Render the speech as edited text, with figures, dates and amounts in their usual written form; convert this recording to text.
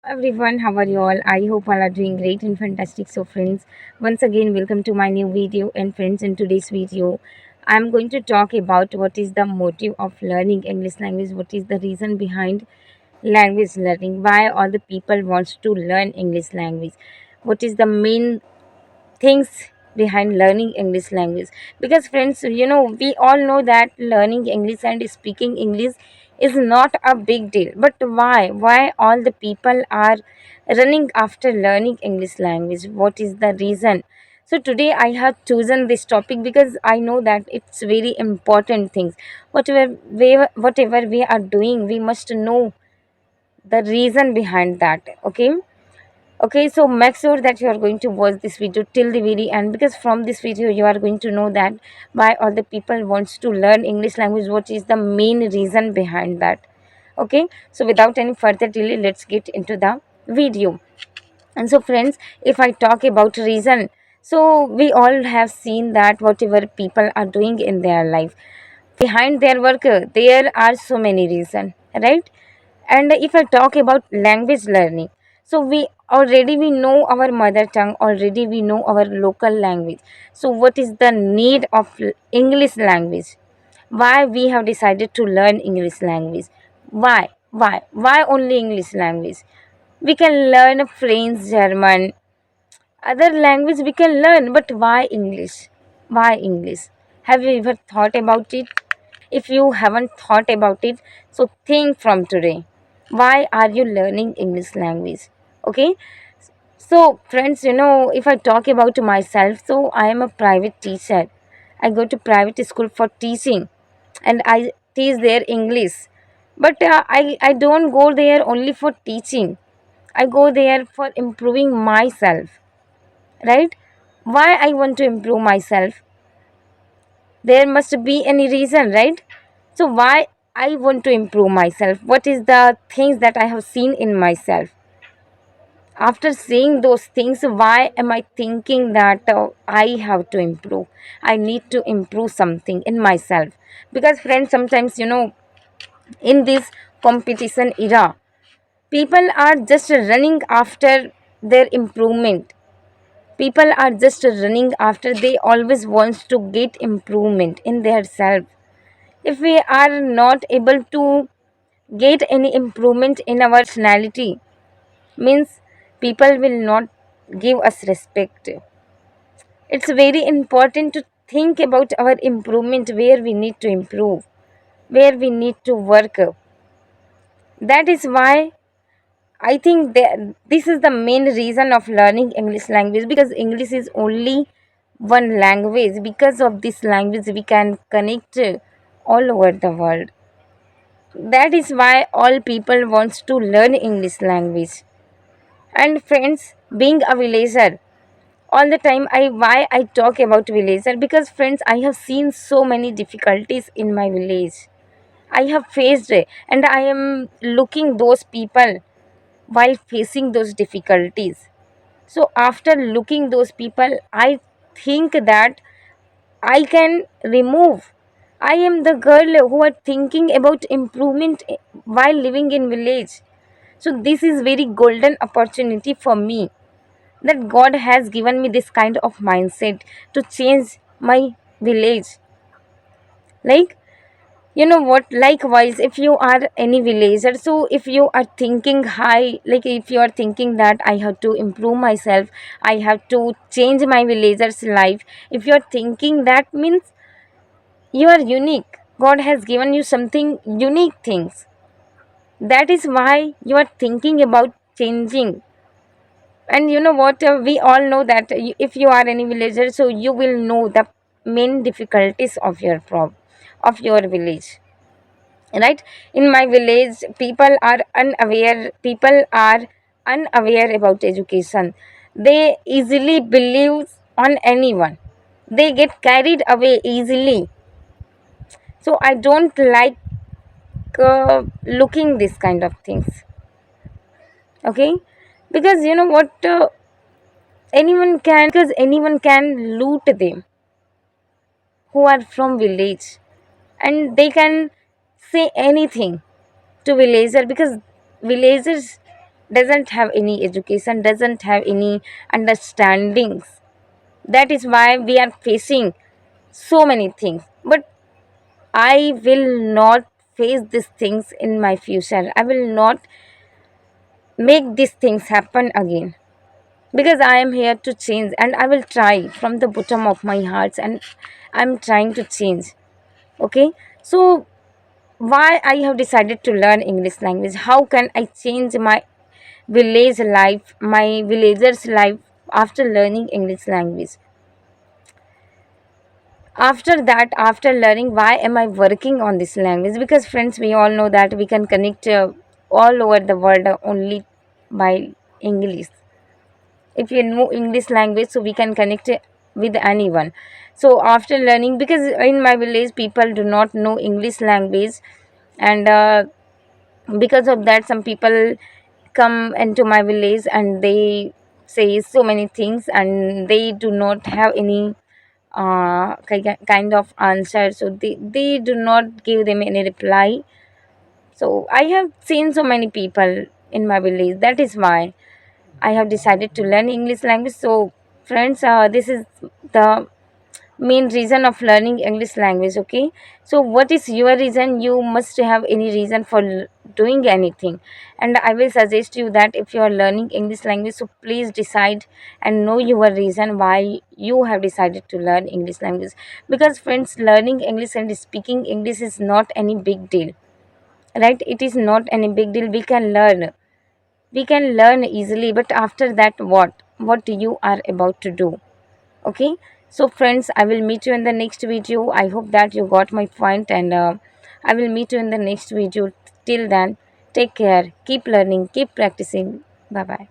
Everyone, how are you all? I hope all are doing great and fantastic. So, friends, once again, welcome to my new video. And, friends, in today's video, I'm going to talk about what is the motive of learning English language, what is the reason behind language learning, why all the people wants to learn English language, what is the main things behind learning English language. Because, friends, we all know that learning English and speaking English is not a big deal. But why all the people are running after learning English language? What is the reason? So today I have chosen this topic because I know that it's very important things. Whatever we are doing, we must know the reason behind that. Okay, so make sure that you are going to watch this video till the very end, because from this video you are going to know that why all the people wants to learn English language, what is the main reason behind that. Okay, so without any further delay, let's get into the video. And so, friends, if I talk about reason, so we all have seen that whatever people are doing in their life, behind their work, there are so many reasons, right? And if I talk about language learning, so we know our mother tongue, already we know our local language. So what is the need of English language? Why we have decided to learn English language? Why only English language? We can learn French, German, other language we can learn, but why English? Why English? Have you ever thought about it? If you haven't thought about it, so think from today. Why are you learning English language? Okay. So, friends, if I talk about myself, so I am a private teacher. I go to private school for teaching, and I teach there English. But I don't go there only for teaching. I go there for improving myself, right? Why I want to improve myself? There must be any reason, right? So why I want to improve myself? What is the things that I have seen in myself? After seeing those things, why am I thinking that I have to improve? I need to improve something in myself. Because, friends, sometimes, in this competition era, people are just running after their improvement. People are just running after, they always wants to get improvement in their self. If we are not able to get any improvement in our personality, means people will not give us respect. It's very important to think about our improvement, where we need to improve, where we need to work. That is why I think that this is the main reason of learning English language, because English is only one language. Because of this language, we can connect all over the world. That is why all people wants to learn English language. And, friends, being a villager, all the time I talk about villager, because, friends, I have seen so many difficulties in my village. I have faced it, and I am looking those people while facing those difficulties. So after looking those people, I think that I can remove. I am the girl who are thinking about improvement while living in village. So this is very golden opportunity for me, that God has given me this kind of mindset to change my village. Like, you know what, likewise, if you are any villager, so if you are thinking high, like if you are thinking that I have to improve myself, I have to change my villager's life, if you are thinking that, means you are unique. God has given you something unique things. That is why you are thinking about changing. And you know what, we all know that if you are any villager, so you will know the main difficulties of your of your village, right? In my village, people are unaware about education. They easily believe on anyone. They get carried away easily. So I don't like looking this kind of things. Okay, because you know what, anyone can loot them who are from village, and they can say anything to villager, because villagers doesn't have any education, doesn't have any understandings. That is why we are facing so many things. But I will not face these things in my future. I will not make these things happen again, because I am here to change and I will try from the bottom of my heart, and I'm trying to change. Okay, so why I have decided to learn English language? How can I change my village life, my villagers' life after learning English language? After that, after learning, why am I working on this language? Because friends, we all know that we can connect all over the world only by English. If you know English language, so we can connect with anyone. So after learning, because in my village people do not know English language, and because of that some people come into my village and they say so many things, and they do not have any kind of answer, so they do not give them any reply. So I have seen so many people in my village. That is why I have decided to learn English language. So, friends, this is the main reason of learning English language. Okay, so what is your reason? You must have any reason for doing anything, and I will suggest you that if you are learning English language, so please decide and know your reason why you have decided to learn English language. Because, friends, learning English and speaking English is not any big deal, right? It is not any big deal. We can learn easily, but after that, what you are about to do? Okay, so friends, I will meet you in the next video. I hope that you got my point, and I will meet you in the next video. Till then, take care, keep learning, keep practicing. Bye bye.